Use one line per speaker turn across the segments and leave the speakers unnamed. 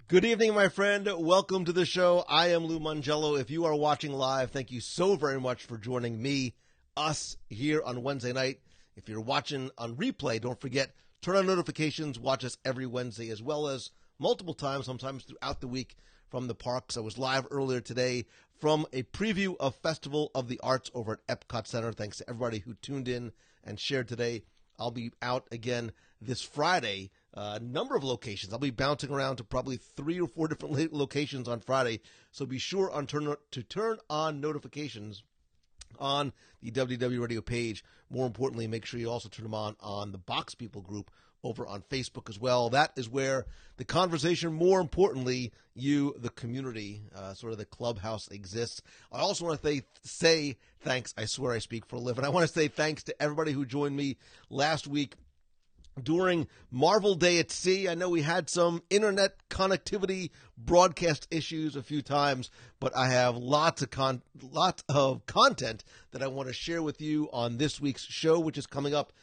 Good evening, my friend. Welcome to the show. I am Lou Mongello. If you are watching live, thank you so very much for joining us here on Wednesday night. If you're watching on replay, don't forget, turn on notifications. Watch us every Wednesday, as well as multiple times, sometimes throughout the week from the parks. I was live earlier today from a preview of Festival of the Arts over at Epcot Center. Thanks to everybody who tuned in and shared today. I'll be out again this Friday. A number of locations. I'll be bouncing around to probably 3 or 4 different locations on Friday. So be sure to turn on notifications on the WDW Radio page. More importantly, make sure you also turn them on the Box People group over on Facebook as well. That is where the conversation, more importantly, you, the community, sort of the clubhouse exists. I also want to say thanks. I swear I speak for a living. I want to say thanks to everybody who joined me last week during Marvel Day at Sea. I know we had some internet connectivity broadcast issues a few times, but I have lots of content that I want to share with you on this week's show, which is coming up.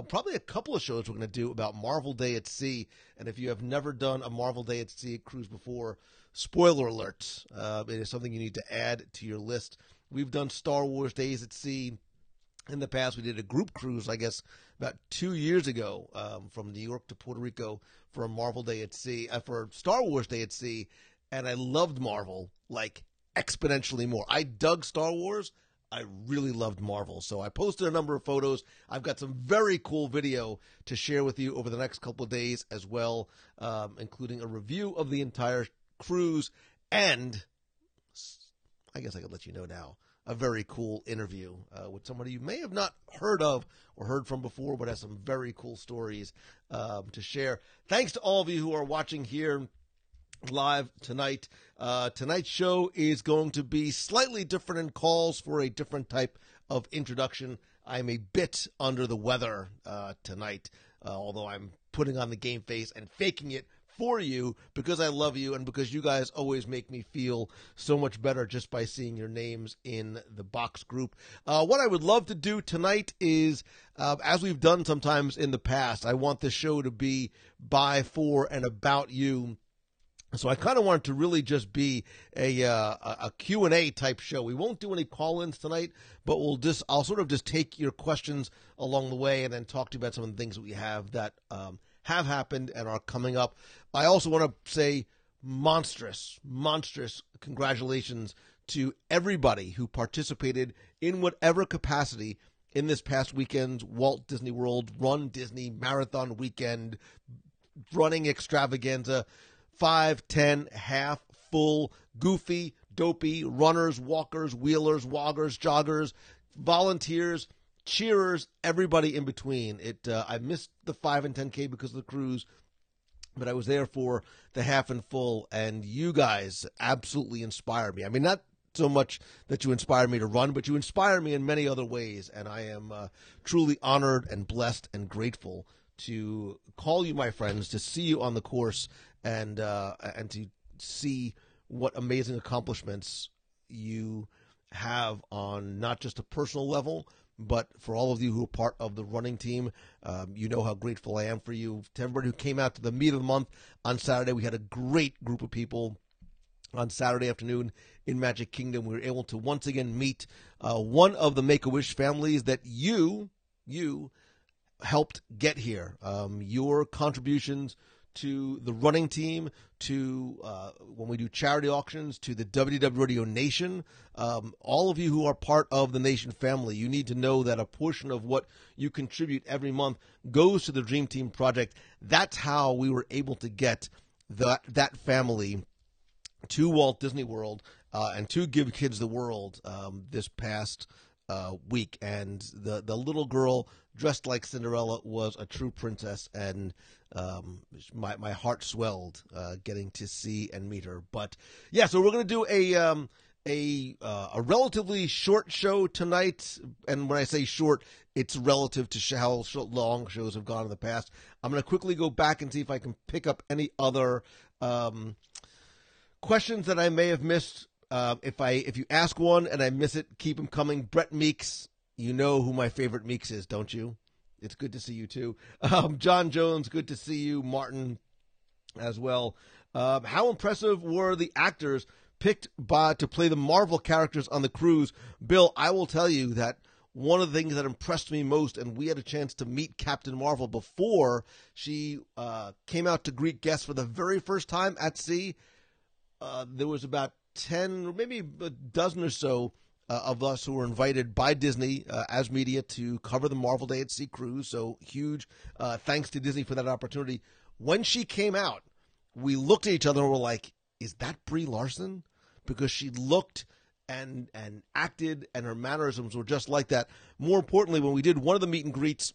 Probably a couple of shows we're going to do about Marvel Day at Sea. And if you have never done a Marvel Day at Sea cruise before, spoiler alert, it is something you need to add to your list. We've done Star Wars Days at Sea. In the past, we did a group cruise, I guess, about 2 years ago, from New York to Puerto Rico for a Marvel Day at Sea, for Star Wars Day at Sea, and I loved Marvel like exponentially more. I dug Star Wars. I really loved Marvel, so I posted a number of photos. I've got some very cool video to share with you over the next couple of days as well, including a review of the entire cruise, and I guess I could let you know now, a very cool interview with somebody you may have not heard of or heard from before, but has some very cool stories to share. Thanks to all of you who are watching here live tonight. Tonight's show is going to be slightly different and calls for a different type of introduction. I'm a bit under the weather tonight, although I'm putting on the game face and faking it for you because I love you and because you guys always make me feel so much better just by seeing your names in the box group. What I would love to do tonight is, as we've done sometimes in the past, I want this show to be by, for, and about you. So I kind of want it to really just be a Q&A type show. We won't do any call-ins tonight, but I'll sort of just take your questions along the way and then talk to you about some of the things that we have that have happened and are coming up. I also want to say monstrous congratulations to everybody who participated in whatever capacity in this past weekend's Walt Disney World Run Disney Marathon Weekend running extravaganza. 5, 10, half, full, goofy, dopey, runners, walkers, wheelers, woggers, joggers, volunteers, cheerers, everybody in between. I missed the 5 and 10K because of the cruise, but I was there for the half and full, and you guys absolutely inspired me. I mean, not so much that you inspired me to run, but you inspired me in many other ways, and I am truly honored and blessed and grateful to call you my friends, to see you on the course, and to see what amazing accomplishments you have on not just a personal level, but for all of you who are part of the running team. You know how grateful I am for you. To everybody who came out to the meet of the month on Saturday, we had a great group of people on Saturday afternoon in Magic Kingdom. We were able to once again meet one of the Make-A-Wish families that you helped get here. Your contributions to the running team, to when we do charity auctions, to the WDW Radio Nation, all of you who are part of the Nation family, you need to know that a portion of what you contribute every month goes to the Dream Team Project. That's how we were able to get that family to Walt Disney World and to Give Kids the World this past week. And the little girl dressed like Cinderella was a true princess, and my heart swelled getting to see and meet her. But yeah, so we're going to do a relatively short show tonight, and when I say short, it's relative to how long shows have gone in the past. I'm going to quickly go back and see if I can pick up any other questions that I may have missed. If you ask one and I miss it, keep them coming. Brett Meeks, you know who my favorite Meeks is, don't you? It's good to see you too. John Jones, good to see you. Martin as well. How impressive were the actors picked to play the Marvel characters on the cruise? Bill, I will tell you that one of the things that impressed me most, and we had a chance to meet Captain Marvel before she came out to greet guests for the very first time at sea. There was about 10, or maybe a dozen or so of us who were invited by Disney as media to cover the Marvel Day at Sea cruise. So huge thanks to Disney for that opportunity. When she came out, we looked at each other and were like, is that Brie Larson? Because she looked and acted, and her mannerisms were just like that. More importantly, when we did one of the meet and greets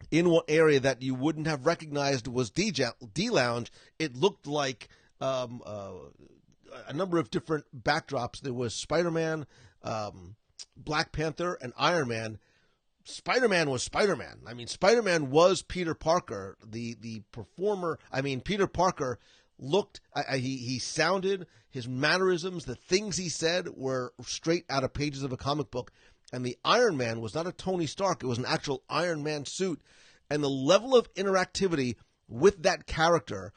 in one area that you wouldn't have recognized was D Lounge, it looked like a number of different backdrops. There was Spider-Man, Black Panther, and Iron Man. Spider-Man was Spider-Man. I mean, Spider-Man was Peter Parker, the performer. I mean, Peter Parker looked, he sounded, his mannerisms, the things he said were straight out of pages of a comic book. And the Iron Man was not a Tony Stark. It was an actual Iron Man suit. And the level of interactivity with that character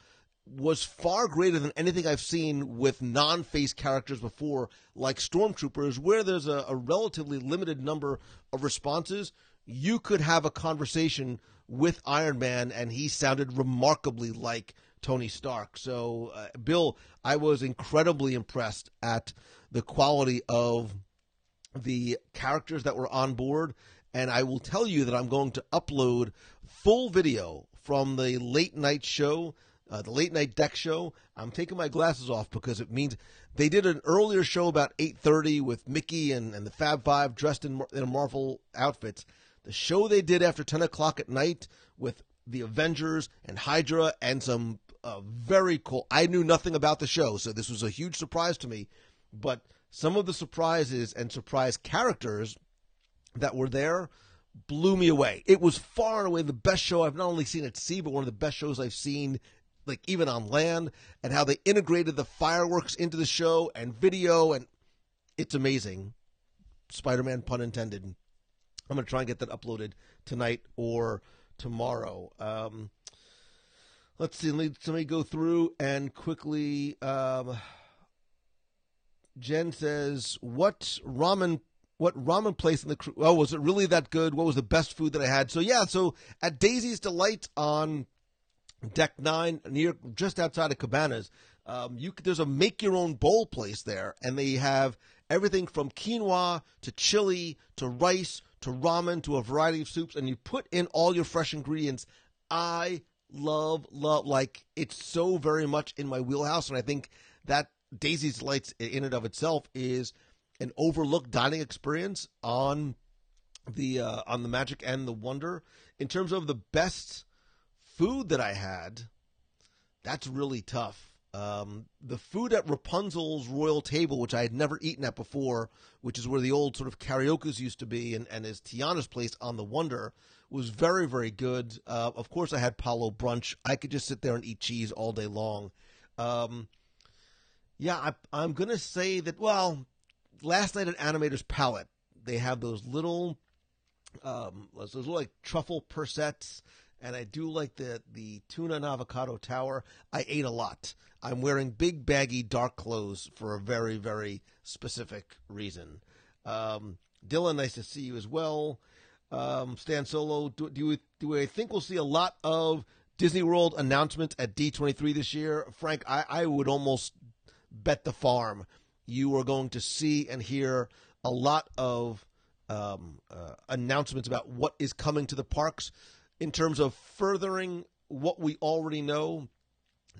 was far greater than anything I've seen with non-face characters before, like Stormtroopers, where there's a relatively limited number of responses. You could have a conversation with Iron Man, and he sounded remarkably like Tony Stark. So, Bill, I was incredibly impressed at the quality of the characters that were on board, and I will tell you that I'm going to upload full video from the late night show, the late night deck show. I'm taking my glasses off because it means they did an earlier show about 8:30 with Mickey and the Fab Five dressed in Marvel outfits. The show they did after 10 o'clock at night with the Avengers and Hydra and some very cool. I knew nothing about the show, so this was a huge surprise to me. But some of the surprises and surprise characters that were there blew me away. It was far and away the best show I've not only seen at sea, but one of the best shows I've seen, like even on land, and how they integrated the fireworks into the show and video, and it's amazing. Spider-Man, pun intended. I'm going to try and get that uploaded tonight or tomorrow. Let's see. Let me go through and quickly. Jen says, "What ramen place in the cruise? Oh, was it really that good? What was the best food that I had?" So yeah, so at Daisy's Delight on Deck 9, just outside of Cabanas, there's a make your own bowl place there, and they have everything from quinoa to chili to rice to ramen to a variety of soups, and you put in all your fresh ingredients. I love, like, it's so very much in my wheelhouse, and I think that Daisy's Delights in and of itself is an overlooked dining experience on the Magic and the Wonder. In terms of the best food that I had, that's really tough. The food at Rapunzel's Royal Table, which I had never eaten at before, which is where the old sort of karaoke's used to be, and is Tiana's place on the Wonder, was very, very good. Of course, I had Palo Brunch. I could just sit there and eat cheese all day long. Yeah, I'm going to say that, well, last night at Animator's Palette, they have those little like truffle persets, and I do like the tuna and avocado tower. I ate a lot. I'm wearing big, baggy, dark clothes for a very, very specific reason. Dylan, nice to see you as well. Stan Solo, do I think we'll see a lot of Disney World announcements at D23 this year? Frank, I would almost bet the farm you are going to see and hear a lot of announcements about what is coming to the parks in terms of furthering what we already know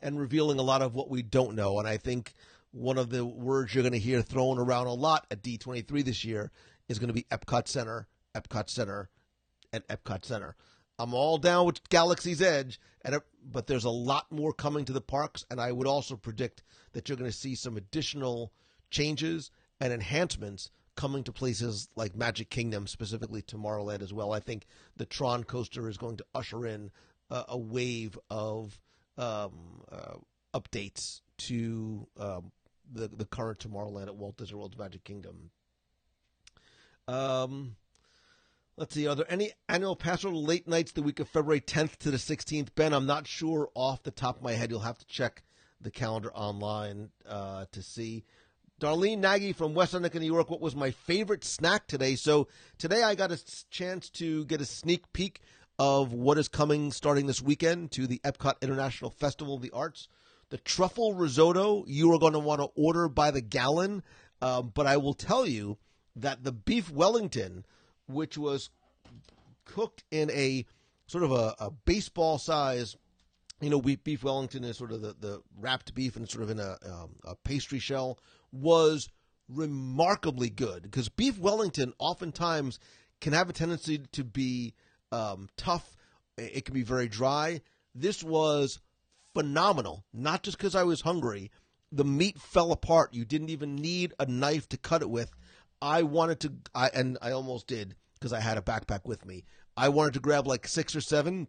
and revealing a lot of what we don't know. And I think one of the words you're going to hear thrown around a lot at D23 this year is going to be Epcot Center, and Epcot Center. I'm all down with Galaxy's Edge, but there's a lot more coming to the parks, and I would also predict that you're going to see some additional changes and enhancements coming to places like Magic Kingdom, specifically Tomorrowland as well. I think the Tron coaster is going to usher in a wave of updates to the current Tomorrowland at Walt Disney World's Magic Kingdom. Let's see, are there any annual pass holder late nights the week of February 10th to the 16th? Ben, I'm not sure off the top of my head. You'll have to check the calendar online to see. Darlene Nagy from West Seneca, New York, what was my favorite snack today? So today I got a chance to get a sneak peek of what is coming starting this weekend to the Epcot International Festival of the Arts. The truffle risotto you are going to want to order by the gallon, but I will tell you that the beef Wellington, which was cooked in a sort of a baseball size, beef Wellington is sort of the wrapped beef and sort of in a pastry shell, was remarkably good, because beef Wellington oftentimes can have a tendency to be tough. It can be very dry. This was phenomenal, not just because I was hungry. The meat fell apart. You didn't even need a knife to cut it with. I wanted to, and I almost did because I had a backpack with me. I wanted to grab like 6 or 7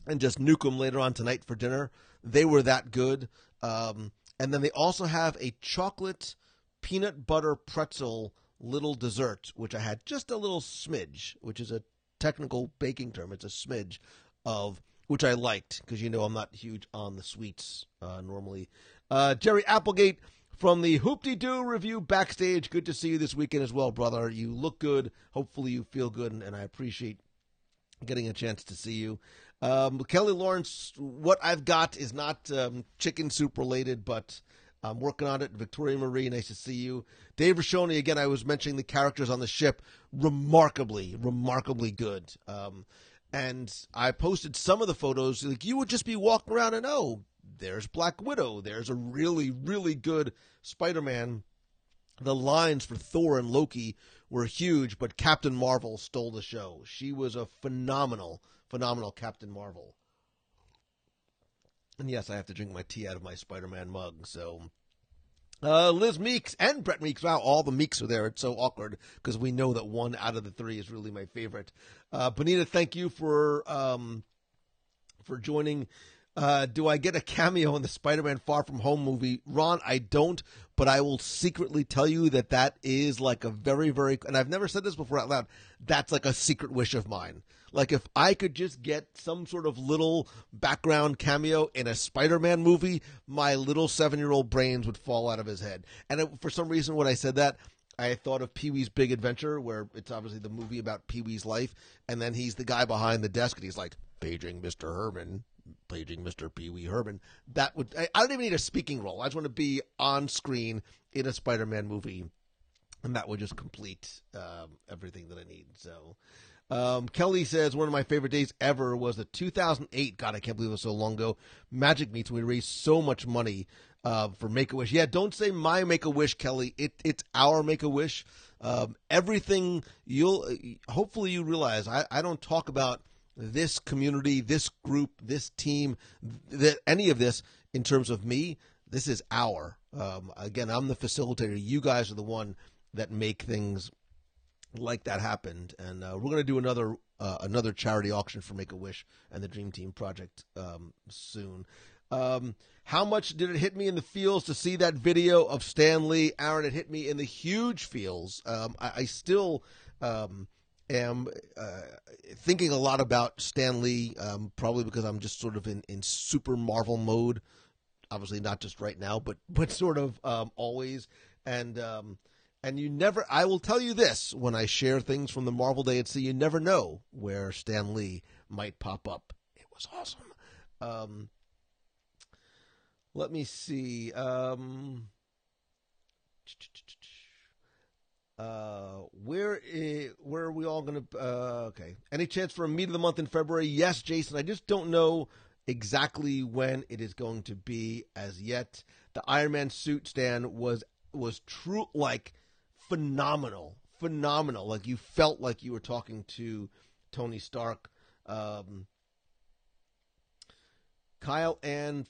and just nuke them later on tonight for dinner. They were that good. And then they also have a chocolate peanut butter pretzel little dessert, which I had just a little smidge, which is a technical baking term. It's a smidge of, which I liked because, I'm not huge on the sweets normally. Jerry Applegate from the Hoop-de-Doo Review Backstage. Good to see you this weekend as well, brother. You look good. Hopefully you feel good, and I appreciate getting a chance to see you. Kelly Lawrence, what I've got is not chicken soup related, but I'm working on it. Victoria Marie, nice to see you. Dave Rashoni, again, I was mentioning the characters on the ship, remarkably good. And I posted some of the photos. Like, you would just be walking around and, there's Black Widow. There's a really, really good Spider-Man. The lines for Thor and Loki were huge, but Captain Marvel stole the show. She was a phenomenal Captain Marvel. And yes, I have to drink my tea out of my Spider-Man mug. So, Liz Meeks and Brett Meeks. Wow, all the Meeks are there. It's so awkward because we know that one out of the 3 is really my favorite. Bonita, thank you for joining. Do I get a cameo in the Spider-Man Far From Home movie? Ron, I don't, but I will secretly tell you that is like a very, very, and I've never said this before out loud, that's like a secret wish of mine. Like, if I could just get some sort of little background cameo in a Spider-Man movie, my little 7-year-old brains would fall out of his head. And for some reason, when I said that, I thought of Pee-wee's Big Adventure, where it's obviously the movie about Pee-wee's life, and then he's the guy behind the desk, and he's like, paging Mr. Herman, paging Mr. Pee-wee Herman. That would, I don't even need a speaking role. I just want to be on screen in a Spider-Man movie, and that would just complete everything that I need. So, Kelly says, one of my favorite days ever was the 2008, God, I can't believe it was so long ago, Magic Meets. We raised so much money for Make-A-Wish. Yeah, don't say my Make-A-Wish, Kelly. It's our Make-A-Wish. Everything hopefully you realize, I don't talk about this community, this group, this team, any of this in terms of me. This is our. Again, I'm the facilitator. You guys are the one that make things like that happen. And we're going to do another charity auction for Make-A-Wish and the Dream Team Project soon. How much did it hit me in the feels to see that video of Stan Lee? Aaron, it hit me in the huge feels. I still am thinking a lot about Stan Lee, probably because I'm just sort of in super Marvel mode. Obviously not just right now, but sort of always. And you never, I will tell you this, when I share things from the Marvel Day at Sea, you never know where Stan Lee might pop up. It was awesome. Let me see. Where are we all going to, okay. Any chance for a meet of the month in February? Yes, Jason. I just don't know exactly when it is going to be as yet. The Iron Man suit stand was true, like phenomenal. Like you felt like you were talking to Tony Stark. Kyle Ann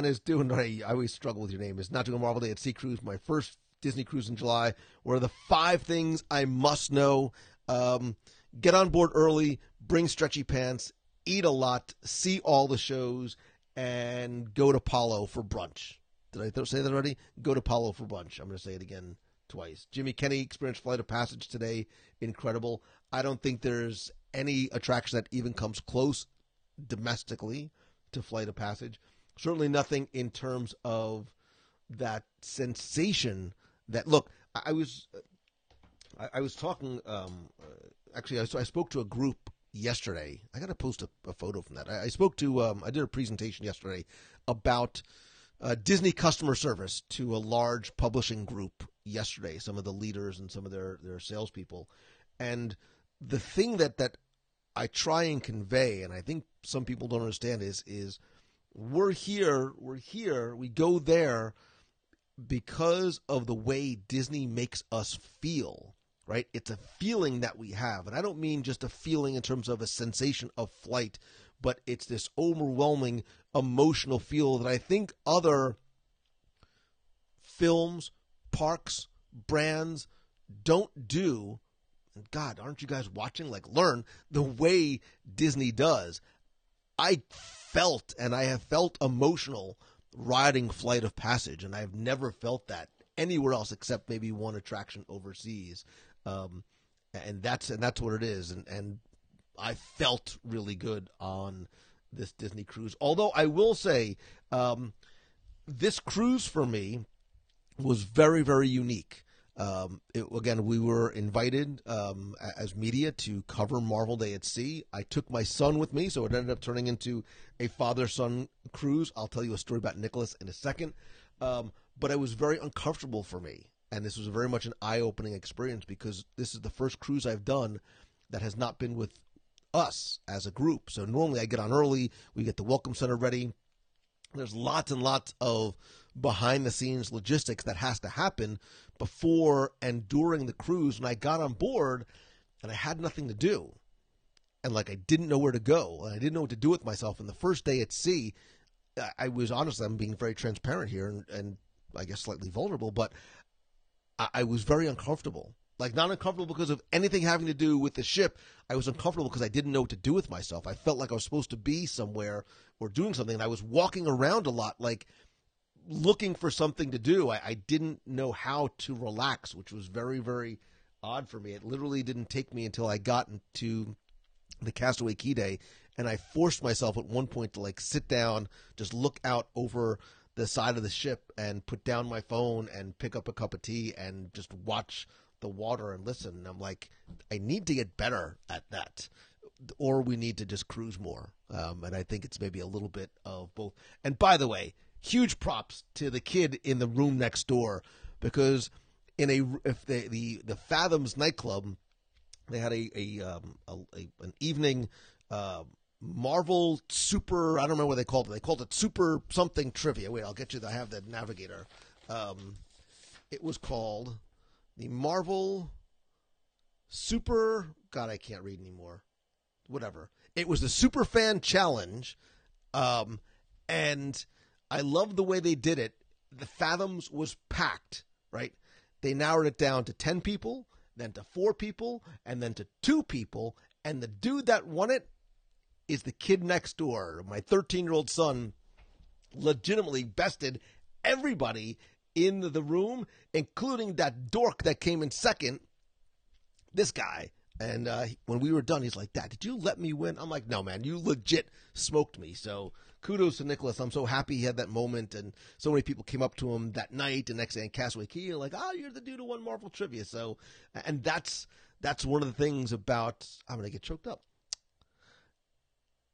is doing, I always struggle with your name, is not doing a Marvel Day at Sea Cruise, my first Disney cruise in July. What are the 5 things I must know? Get on board early, bring stretchy pants, eat a lot, see all the shows, and go to Palo for brunch. Did I say that already? Go to Palo for brunch. I'm going to say it again twice. Jimmy Kenny experienced Flight of Passage today. Incredible. I don't think there's any attraction that even comes close domestically to Flight of Passage. Certainly nothing in terms of that sensation that, look, I was talking, actually, I spoke to a group yesterday. I got to post a photo from that. I spoke to, I did a presentation yesterday about Disney customer service to a large publishing group yesterday, some of the leaders and some of their salespeople. And the thing that I try and convey, and I think some people don't understand, is we're here, we go there because of the way Disney makes us feel, right? It's a feeling that we have. And I don't mean just a feeling in terms of a sensation of flight, but it's this overwhelming emotional feel that I think other films, parks, brands don't do. And God, aren't you guys watching? Like, learn the way Disney does. I felt, and I have felt emotional riding Flight of Passage, and I've never felt that anywhere else except maybe one attraction overseas. And that's what it is. And I felt really good on this Disney cruise. Although I will say, this cruise for me was very, very unique. Again, we were invited as media to cover Marvel Day at Sea. I took my son with me, so it ended up turning into a father-son cruise. I'll tell you a story about Nicholas in a second. But it was very uncomfortable for me, and this was very much an eye-opening experience because this is the first cruise I've done that has not been with us as a group. So normally I get on early, we get the Welcome Center ready. There's lots and lots of behind-the-scenes logistics that has to happen before and during the cruise. And I got on board, and I had nothing to do. And, like, I didn't know where to go, and I didn't know what to do with myself. And the first day at sea, I was honestly, I'm being very transparent here and I guess slightly vulnerable, but I was very uncomfortable. Like, not uncomfortable because of anything having to do with the ship. I was uncomfortable because I didn't know what to do with myself. I felt like I was supposed to be somewhere or doing something, and I was walking around a lot, like, looking for something to do. I didn't know how to relax, which was very, very odd for me. It literally didn't take me until I got into the Castaway Key Day, and I forced myself at one point to, like, sit down, just look out over the side of the ship and put down my phone and pick up a cup of tea and just watch the water and listen. And I'm like, I need to get better at that, or we need to just cruise more. And I think it's maybe a little bit of both. And by the way, huge props to the kid in the room next door, because in the Fathoms nightclub, they had an evening Marvel Super, I don't know what they called it. They called it Super something trivia. Wait, I'll get you. I have the navigator. It was called the Marvel Super. God, I can't read anymore. Whatever. It was the Super Fan Challenge, and I love the way they did it. The Fathoms was packed, right? They narrowed it down to 10 people, then to 4 people, and then to 2 people. And the dude that won it is the kid next door. My 13-year-old son legitimately bested everybody in the room, including that dork that came in second, this guy. And when we were done, he's like, Dad, did you let me win? I'm like, no, man, you legit smoked me. So kudos to Nicholas. I'm so happy he had that moment. And so many people came up to him that night and next day in Castaway Key, like, oh, you're the dude who won Marvel Trivia. So, and that's one of the things about, I'm going to get choked up.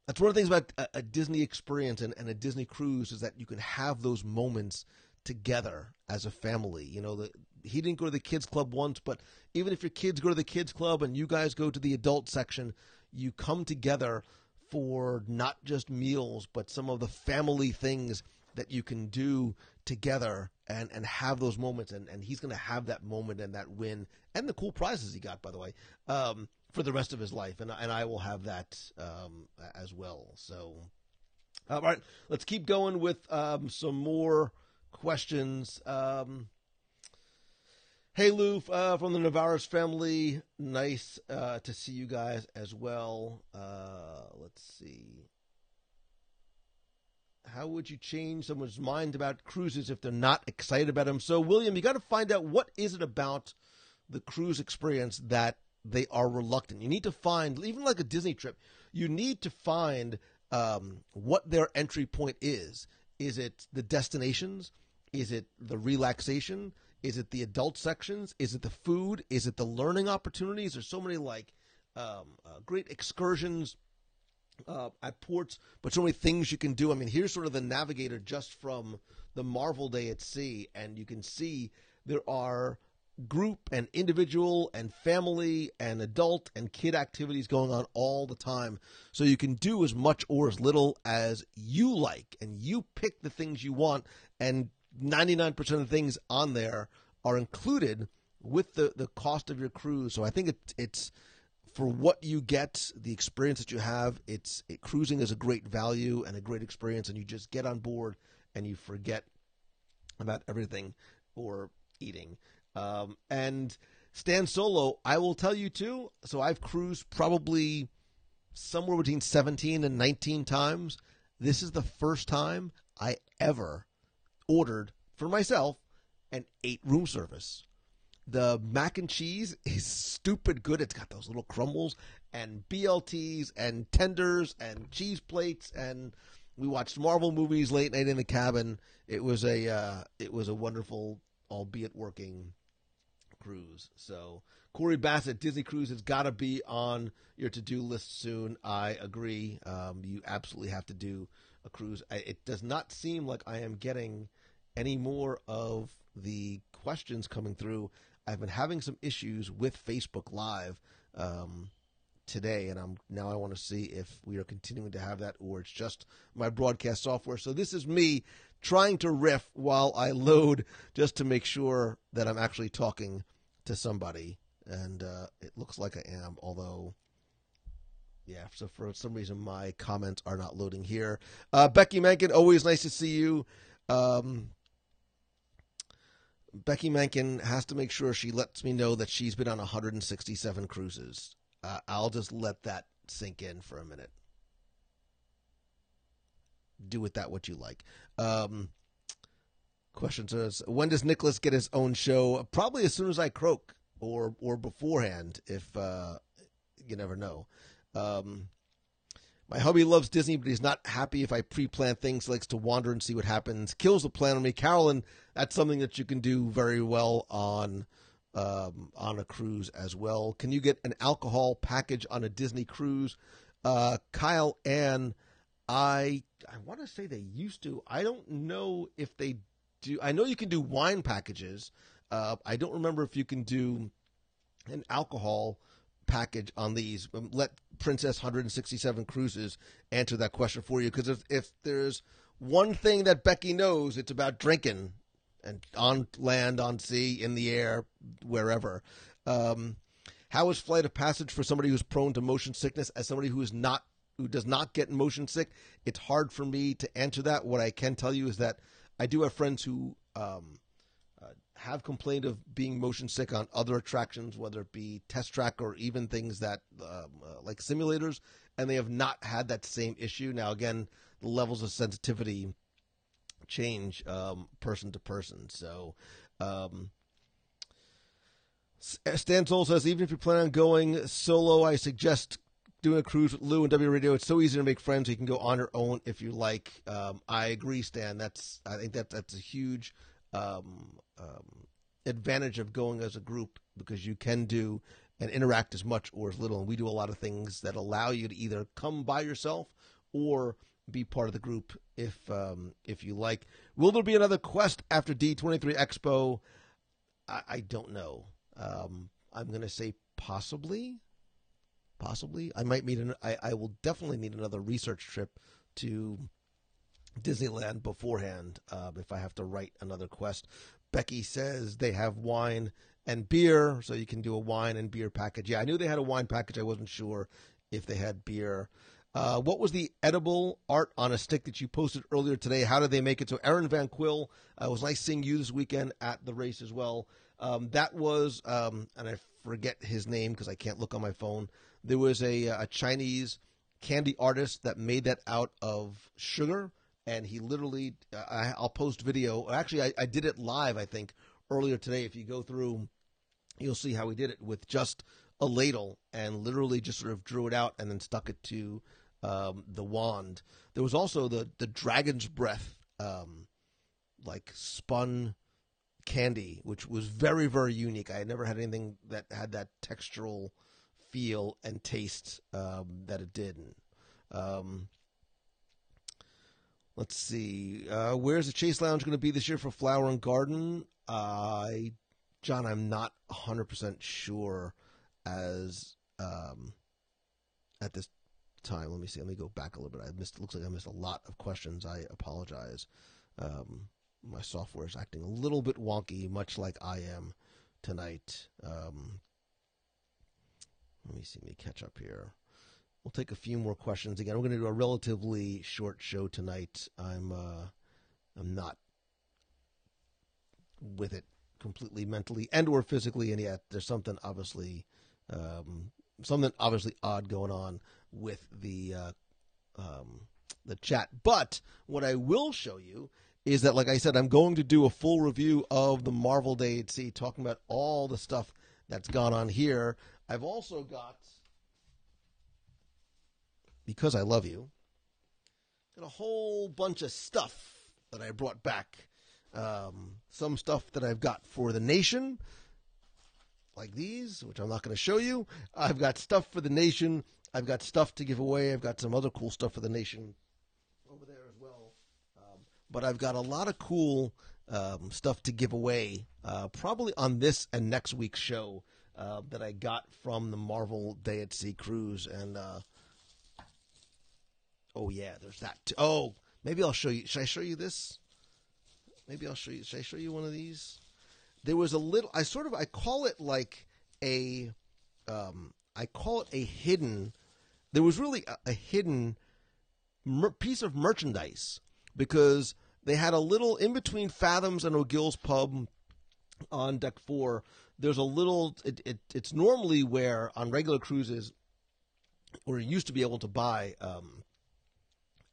That's one of the things about a Disney experience and a Disney cruise is that you can have those moments together as a family. You know, he didn't go to the kids club once, but even if your kids go to the kids club and you guys go to the adult section, you come together for not just meals, but some of the family things that you can do together and have those moments. And he's going to have that moment and that win and the cool prizes he got, by the way, for the rest of his life. And I will have that as well. So, all right, let's keep going with some more questions. Hey, Lou, from the Navarez family. Nice to see you guys as well. Let's see. How would you change someone's mind about cruises if they're not excited about them? So, William, you got to find out what is it about the cruise experience that they are reluctant. You need to find, even like a Disney trip, you need to find what their entry point is. Is it the destinations? Is it the relaxation? Is it the adult sections? Is it the food? Is it the learning opportunities? There's so many great excursions at ports, but so many things you can do. I mean, here's sort of the navigator just from the Marvel Day at Sea, and you can see there are group and individual and family and adult and kid activities going on all the time. So you can do as much or as little as you like, and you pick the things you want, and 99% of the things on there are included with the cost of your cruise. So I think it's for what you get, the experience that you have, cruising is a great value and a great experience, and you just get on board and you forget about everything or eating. And Stan Solo, I will tell you too, so I've cruised probably somewhere between 17 and 19 times. This is the first time I ever ordered for myself an 8-room service. The mac and cheese is stupid good. It's got those little crumbles and BLTs and tenders and cheese plates, and we watched Marvel movies late night in the cabin. It was a wonderful, albeit working, cruise. So Corey Bassett, Disney Cruise has got to be on your to-do list soon. I agree. You absolutely have to do a cruise. It does not seem like I am getting any more of the questions coming through. I've been having some issues with Facebook Live today, and I want to see if we are continuing to have that or it's just my broadcast software. So this is me trying to riff while I load just to make sure that I'm actually talking to somebody, and it looks like I am, although, yeah, so for some reason my comments are not loading here. Becky Mankin, always nice to see you. Becky Mankin has to make sure she lets me know that she's been on 167 cruises. I'll just let that sink in for a minute. Do with that what you like. Question says, when does Nicholas get his own show? Probably as soon as I croak or beforehand, if you never know. My hubby loves Disney, but he's not happy if I pre-plan things. He likes to wander and see what happens. Kills the plan on me. Carolyn, that's something that you can do very well on a cruise as well. Can you get an alcohol package on a Disney cruise? Kyle and I want to say they used to. I don't know if they do. I know you can do wine packages. I don't remember if you can do an alcohol package on these. Let Princess 167 Cruises answer that question for you, because if there's one thing that Becky knows, it's about drinking, and on land, on sea, in the air, wherever. How is Flight of Passage for somebody who's prone to motion sickness? As somebody who does not get motion sick, it's hard for me to answer that. What I can tell you is that I do have friends who have complained of being motion sick on other attractions, whether it be Test Track or even things that like simulators, and they have not had that same issue. Now, again, the levels of sensitivity change person to person. So Stan Soul says, even if you plan on going solo, I suggest doing a cruise with Lou and W Radio. It's so easy to make friends. You can go on your own if you like. I agree, Stan. I think that's a huge advantage of going as a group, because you can do and interact as much or as little. And we do a lot of things that allow you to either come by yourself or be part of the group if you like. Will there be another Quest after D23 Expo? I don't know. I'm going to say possibly. I might I will definitely need another research trip to Disneyland beforehand if I have to write another Quest. Becky says they have wine and beer, so you can do a wine and beer package. Yeah, I knew they had a wine package. I wasn't sure if they had beer. What was the edible art on a stick that you posted earlier today? How did they make it? So Aaron Van Quill, it was nice seeing you this weekend at the race as well. That was, and I forget his name because I can't look on my phone. There was a Chinese candy artist that made that out of sugar. And he literally, I'll post video. Actually, I did it live, I think, earlier today. If you go through, you'll see how he did it with just a ladle and literally just sort of drew it out and then stuck it to the wand. There was also the dragon's breath like spun candy, which was very, very unique. I had never had anything that had that textural feel and taste that it did. Let's see. Where's the Chase Lounge going to be this year for Flower and Garden? John, I'm not 100% sure as at this time. Let me see. Let me go back a little bit. Looks like I missed a lot of questions. I apologize. My software is acting a little bit wonky, much like I am tonight. Let me see. Let me catch up here. We'll take a few more questions. Again, we're going to do a relatively short show tonight. I'm not with it completely mentally and or physically, and yet there's something obviously odd going on with the chat. But what I will show you is that, like I said, I'm going to do a full review of the Marvel Day at Sea, talking about all the stuff that's gone on here. I've also got, because I love you, got a whole bunch of stuff that I brought back. Some stuff that I've got for the nation, like these, which I'm not going to show you. I've got stuff for the nation. I've got stuff to give away. I've got some other cool stuff for the nation over there as well. But I've got a lot of cool stuff to give away, probably on this and next week's show that I got from the Marvel Day at Sea cruise. And oh yeah, there's that too. Oh, maybe I'll show you. Should I show you this? Maybe I'll show you. Should I show you one of these? There was a little. I call it like a. I call it a hidden. There was really a hidden piece of merchandise, because they had a little in between Fathoms and O'Gill's Pub on Deck 4. There's a little. It's normally where on regular cruises, where you used to be able to buy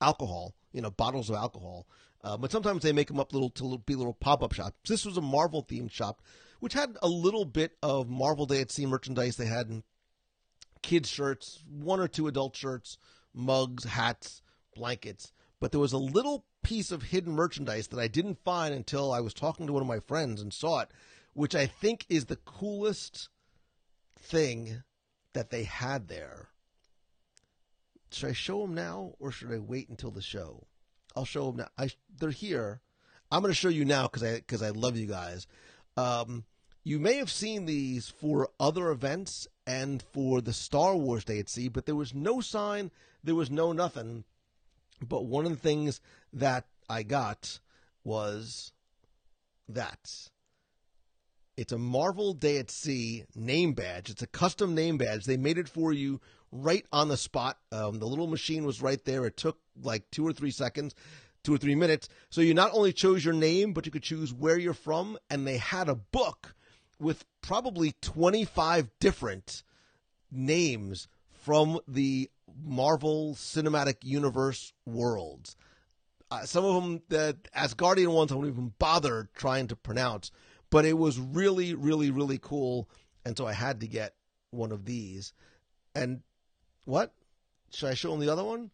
alcohol, bottles of alcohol. But sometimes they make them up to be little pop-up shops. This was a Marvel-themed shop, which had a little bit of Marvel Day at Sea merchandise. They had kids' shirts, one or two adult shirts, mugs, hats, blankets. But there was a little piece of hidden merchandise that I didn't find until I was talking to one of my friends and saw it, which I think is the coolest thing that they had there. Should I show them now, or should I wait until the show? I'll show them now. They're here. I'm going to show you now because I love you guys. You may have seen these for other events and for the Star Wars Day at Sea, but there was no sign. There was no nothing. But one of the things that I got was that. It's a Marvel Day at Sea name badge. It's a custom name badge. They made it for you right on the spot. The little machine was right there. It took like 2 or 3 seconds, 2 or 3 minutes. So you not only chose your name, but you could choose where you're from. And they had a book with probably 25 different names from the Marvel Cinematic Universe worlds. Some of them, the Asgardian ones, I won't even bother trying to pronounce. But it was really, really, really cool. And so I had to get one of these. And what? Should I show them the other one?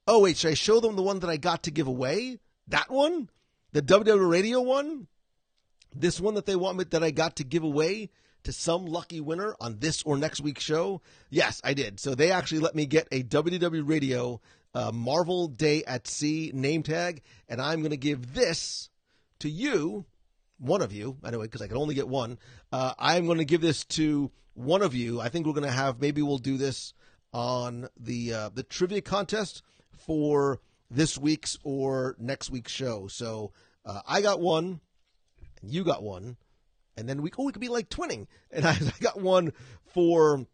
Oh, wait. Should I show them the one that I got to give away? That one? The WDW Radio one? This one that they want me, that I got to give away to some lucky winner on this or next week's show? Yes, I did. So they actually let me get a WDW Radio Marvel Day at Sea name tag. And I'm going to give this to you. One of you, anyway, because I can only get one. I'm going to give this to one of you. I think we're going to have, maybe we'll do this on the trivia contest for this week's or next week's show. So I got one, and you got one, and then we could be like twinning. And I got one for,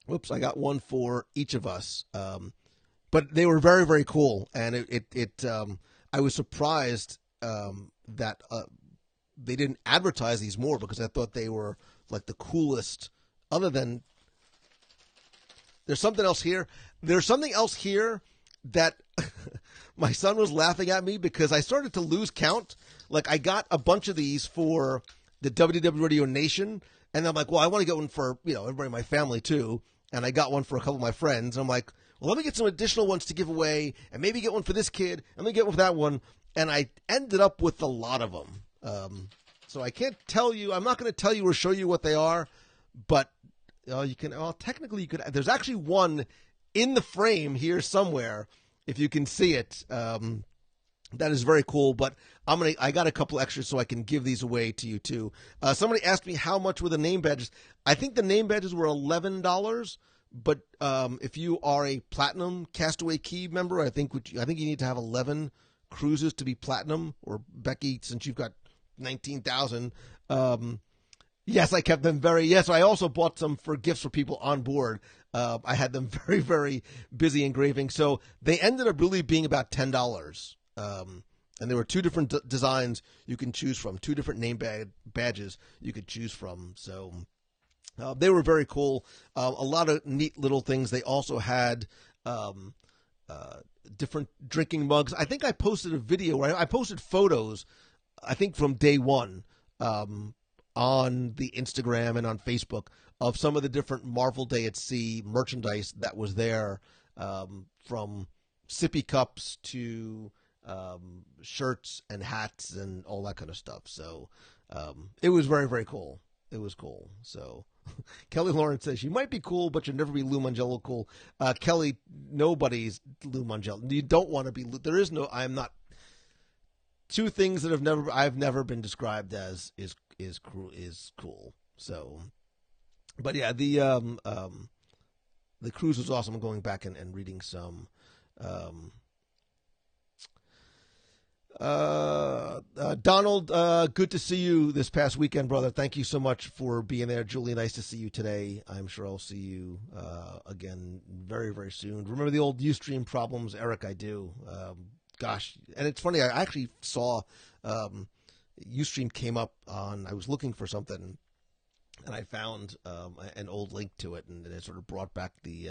I got one for each of us. But they were very, very cool, and I was surprised that. They didn't advertise these more, because I thought they were like the coolest. Other than, there's something else here. There's something else here that my son was laughing at me because I started to lose count. Like, I got a bunch of these for the WDW Radio Nation, and I'm like, well, I want to get one for, everybody in my family too. And I got one for a couple of my friends. And I'm like, well, let me get some additional ones to give away, and maybe get one for this kid, and let me get one for that one. and I ended up with a lot of them. So I can't tell you. I'm not going to tell you or show you what they are, but you can. Well, technically, you could. There's actually one in the frame here somewhere, if you can see it. That is very cool. But I got a couple extras so I can give these away to you too. Somebody asked me how much were the name badges. I think the name badges were $11. But if you are a platinum Castaway Key member, I think you need to have 11 cruises to be platinum. Or Becky, since you've got 19,000. Yes, I kept them Yes, I also bought some for gifts for people on board. I had them very, very busy engraving. So they ended up really being about $10. And there were two different designs you can choose from, two different name badges you could choose from. So they were very cool. A lot of neat little things. They also had different drinking mugs. I think I posted a video where I posted photos, I think from day one, on the Instagram and on Facebook of some of the different Marvel Day at Sea merchandise that was there, from sippy cups to shirts and hats and all that kind of stuff. So it was very, very cool. It was cool. So Kelly Lawrence says, you might be cool, but you'll never be Lou Mongello cool. Kelly, nobody's Lou Mongello. You don't want to be. There is no. I am not. Two things that I've never been described as is cool. So, but yeah, the cruise was awesome. I'm going back and reading some. Donald, good to see you this past weekend, brother. Thank you so much for being there. Julie, nice to see you today. I'm sure I'll see you again very, very soon. Remember the old Ustream problems, Eric? I do. Gosh, and it's funny. I actually saw Ustream came up on. I was looking for something, and I found an old link to it, and it sort of brought back the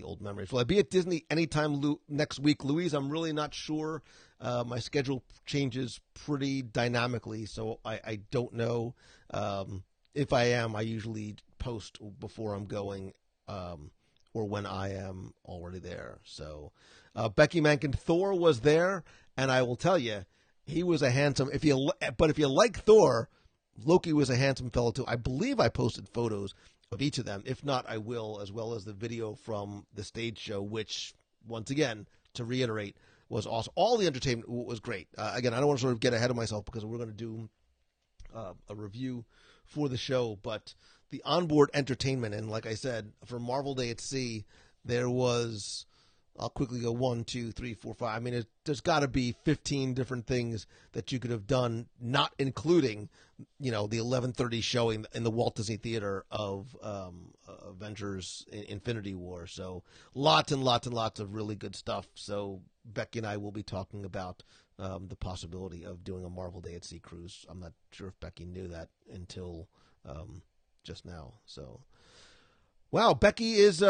old memories. Will I be at Disney anytime next week, Louise? I'm really not sure. My schedule changes pretty dynamically, so I don't know. If I am, I usually post before I'm going, or when I am already there. So. Becky Mankin, Thor was there, and I will tell you, he was a handsome. But if you like Thor, Loki was a handsome fellow too. I believe I posted photos of each of them. If not, I will, as well as the video from the stage show, which, once again, to reiterate, was awesome. All the entertainment was great. Again, I don't want to sort of get ahead of myself because we're going to do a review for the show, but the onboard entertainment, and like I said, for Marvel Day at Sea, there was. I'll quickly go 1, 2, 3, 4, 5. I mean, there's got to be 15 different things that you could have done, not including, the 11:30 showing in the Walt Disney Theater of Avengers Infinity War. So lots and lots and lots of really good stuff. So Becky and I will be talking about the possibility of doing a Marvel Day at Sea cruise. I'm not sure if Becky knew that until just now. So. Wow, Becky is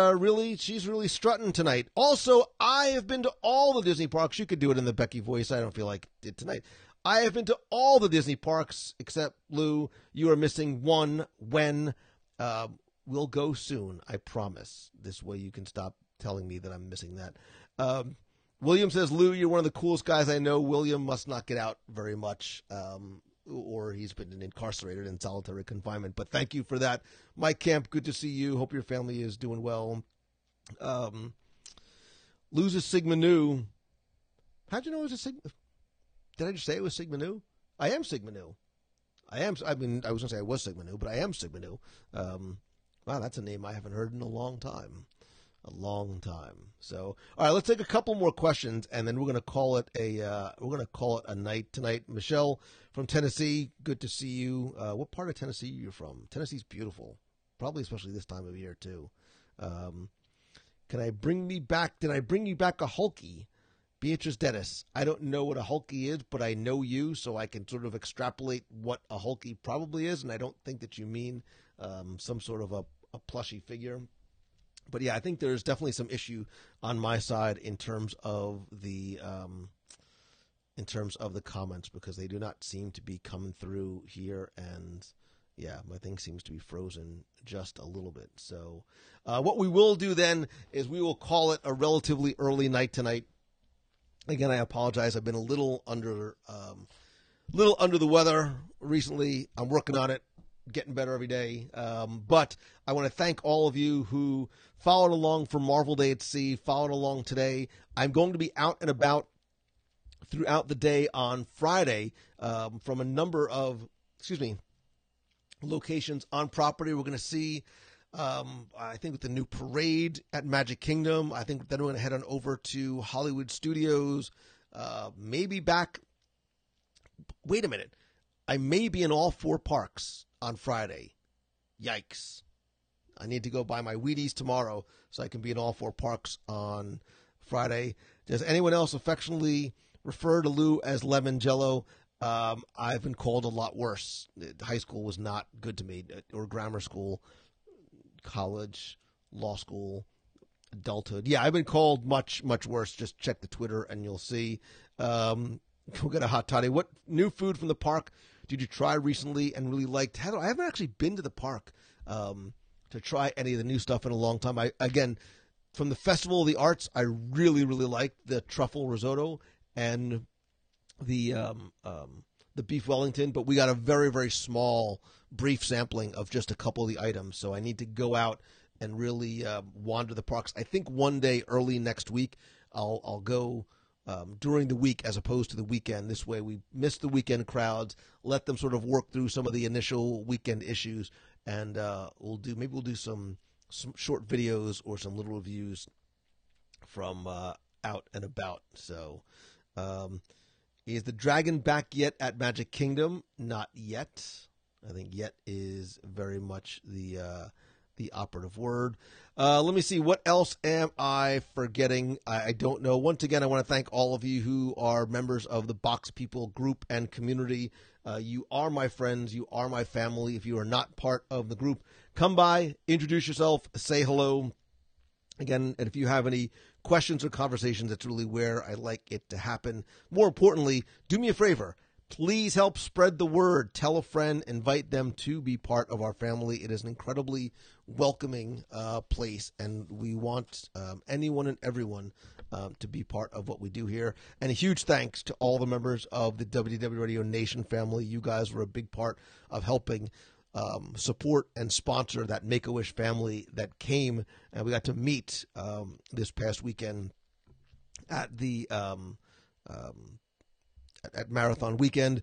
she's really strutting tonight. Also, I have been to all the Disney parks. You could do it in the Becky voice. I don't feel like it tonight. I have been to all the Disney parks except Lou. You are missing one. When? We'll go soon, I promise. This way you can stop telling me that I'm missing that. William says, Lou, you're one of the coolest guys I know. William must not get out very much. Or he's been incarcerated in solitary confinement. But thank you for that. Mike Camp, good to see you. Hope your family is doing well. Lou's a Sigma Nu. How'd you know it was a Sigma? Did I just say it was Sigma Nu? I am Sigma Nu. I was going to say I was Sigma Nu, but I am Sigma Nu. Wow, that's a name I haven't heard in a long time. So, all right, let's take a couple more questions, and then we're going to call it a night tonight. Michelle from Tennessee, good to see you. What part of Tennessee are you from? Tennessee's beautiful, probably especially this time of year too. Did I bring you back a Hulkie? Beatrice Dennis, I don't know what a Hulkie is, but I know you, so I can sort of extrapolate what a Hulkie probably is, and I don't think that you mean some sort of a plushy figure. But yeah, I think there's definitely some issue on my side in terms of the comments, because they do not seem to be coming through here, and yeah, my thing seems to be frozen just a little bit. So what we will do then is we will call it a relatively early night tonight. Again, I apologize. I've been a little under the weather recently. I'm working on it, getting better every day. But I want to thank all of you who followed along for Marvel Day at Sea, followed along today. I'm going to be out and about throughout the day on Friday from a number of, locations on property. We're going to see, I think, with the new parade at Magic Kingdom. I think then we're going to head on over to Hollywood Studios, maybe back. Wait a minute. I may be in all 4 parks on Friday. Yikes. I need to go buy my Wheaties tomorrow so I can be in all 4 parks on Friday. Does anyone else affectionately refer to Lou as Lemon Jello? I've been called a lot worse. High school was not good to me, or grammar school, college, law school, adulthood. Yeah, I've been called much, much worse. Just check the Twitter and you'll see. We'll get a hot toddy. What new food from the park did you try recently and really liked? I haven't actually been to the park to try any of the new stuff in a long time. Again, from the Festival of the Arts, I really, really liked the truffle risotto and the beef Wellington, but we got a very, very small, brief sampling of just a couple of the items. So I need to go out and really wander the parks. I think one day early next week, I'll go during the week as opposed to the weekend. This way we miss the weekend crowds, let them sort of work through some of the initial weekend issues, and we'll do some short videos or some little reviews from out and about. So is the dragon back yet at Magic Kingdom? Not yet. I think yet is very much the operative word. Let me see. What else am I forgetting? I don't know. Once again, I want to thank all of you who are members of the Box People group and community. You are my friends. You are my family. If you are not part of the group, come by, introduce yourself, say hello. Again, and if you have any questions or conversations, that's really where I like it to happen. More importantly, do me a favor. Please help spread the word. Tell a friend, invite them to be part of our family. It is an incredibly welcoming place, and we want anyone and everyone to be part of what we do here. And a huge thanks to all the members of the WDW Radio Nation family. You guys were a big part of helping support and sponsor that Make-A-Wish family that came, and we got to meet this past weekend at the at Marathon Weekend.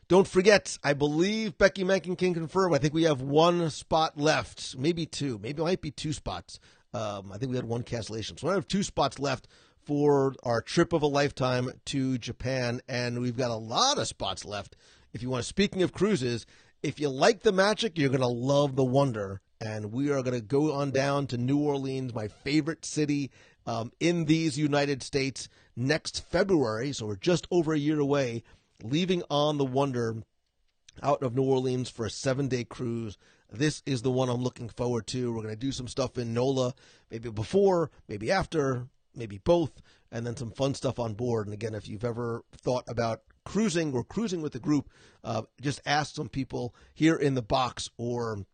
Don't forget, I believe Becky Menken can confirm. I think we have 1 spot left, maybe 2. Maybe it might be 2 spots. I think we had 1 cancellation, so I have 2 spots left for our trip of a lifetime to Japan, and we've got a lot of spots left. If you want, speaking of cruises, if you like the magic, you're going to love the wonder. And we are going to go on down to New Orleans, my favorite city in these United States, next February. So we're just over a year away, leaving on the wonder out of New Orleans for a 7-day cruise. This is the one I'm looking forward to. We're going to do some stuff in NOLA, maybe before, maybe after, maybe both, and then some fun stuff on board. And again, if you've ever thought about cruising or cruising with the group, just ask some people here in the box, or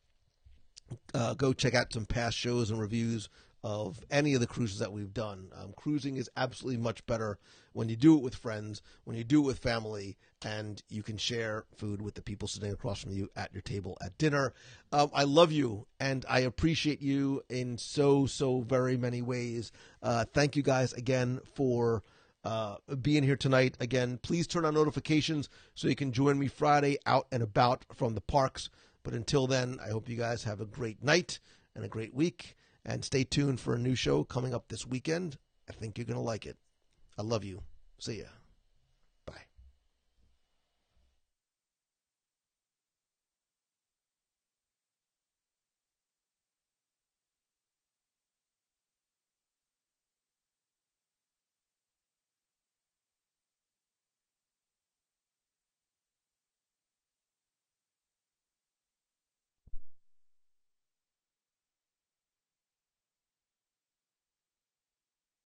go check out some past shows and reviews of any of the cruises that we've done. Cruising is absolutely much better when you do it with friends, when you do it with family, and you can share food with the people sitting across from you at your table at dinner. I love you, and I appreciate you in so very many ways. Thank you guys again for being here tonight. Again, please turn on notifications so you can join me Friday out and about from the parks. But until then, I hope you guys have a great night and a great week. And stay tuned for a new show coming up this weekend. I think you're going to like it. I love you. See ya.